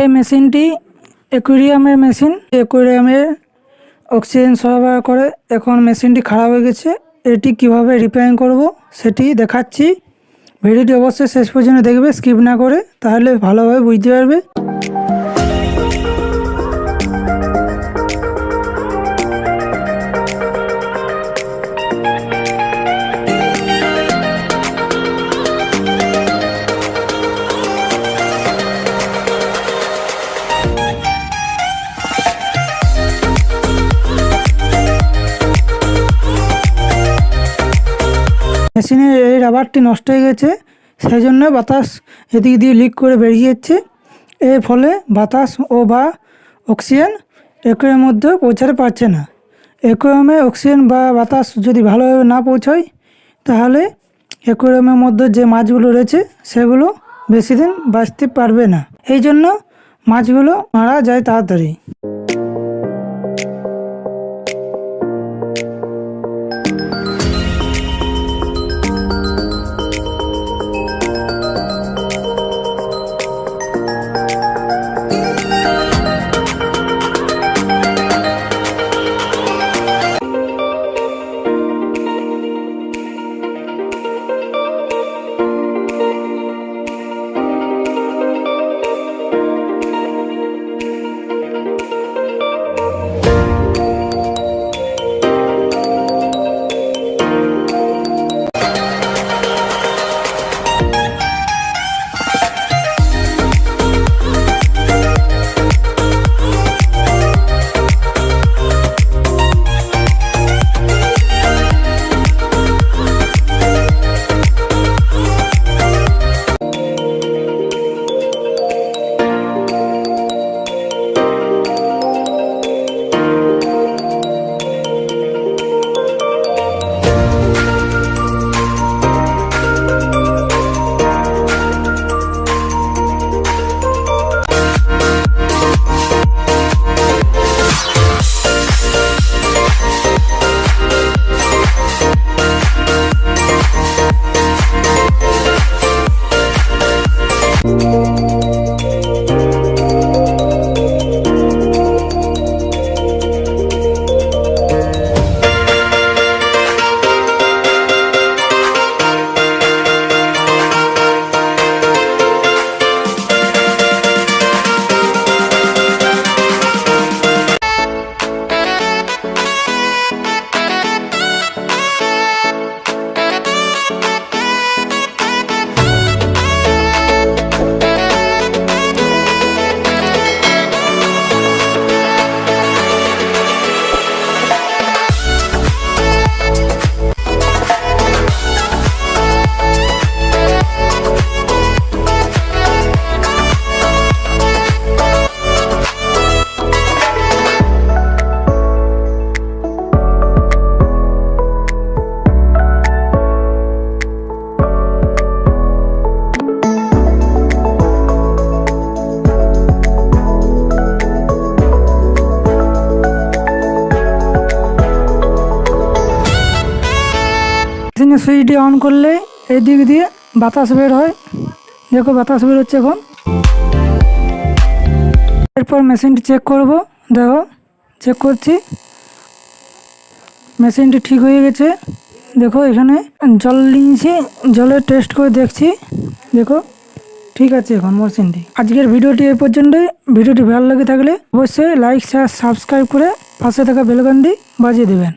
এই মেশিনটি অ্যাকোয়ারিয়ামের machine. অ্যাকোয়ারিয়ামের oxygen সরবরাহ করে। এখন মেশিনটি খারাপ হয়ে গেছে, এটি কিভাবে রিপেয়ারিং করব সেটি দেখাচ্ছি। ভিডিওটি অবশ্যই শেষ পর্যন্ত দেখবে, স্কিপ না করে, তাহলে ভালোভাবে বুঝতে পারবে। মেশিনের এই রাবারটি নষ্ট হয়ে গেছে, সেই জন্য বাতাস এদিক দিয়ে লিক করে বেরিয়ে যাচ্ছে। এর ফলে বাতাস বা অক্সিজেন অ্যাকোয়ারিয়ামের মধ্যে পৌঁছাতে পারছে না। অ্যাকোয়ারিয়ামে অক্সিজেন বা বাতাস যদি ভালোভাবে না পৌঁছায়, তাহলে অ্যাকোয়ারিয়ামের মধ্যে যে মাছগুলো রয়েছে সেগুলো বেশি দিন বাঁচতে পারবে না। এই জন্য মাছগুলো মারা যায় তাড়াতাড়ি। মেশিনের সুইচটি অন করলে এই দিক দিয়ে বাতাস বের হয়। দেখো বাতাস বের হচ্ছে এখন। এরপর মেশিনটি চেক করব। দেখো চেক করছি, মেশিনটি ঠিক হয়ে গেছে। দেখো এখানে জল নিয়েছি, জলের টেস্ট করে দেখছি। দেখো ঠিক আছে এখন মেশিনটি। আজকের ভিডিওটি এই পর্যন্তই। ভিডিওটি ভালো লেগে থাকলে অবশ্যই লাইক, শেয়ার, সাবস্ক্রাইব করে পাশে থাকা বেল আইকনটি বাজিয়ে দেবেন।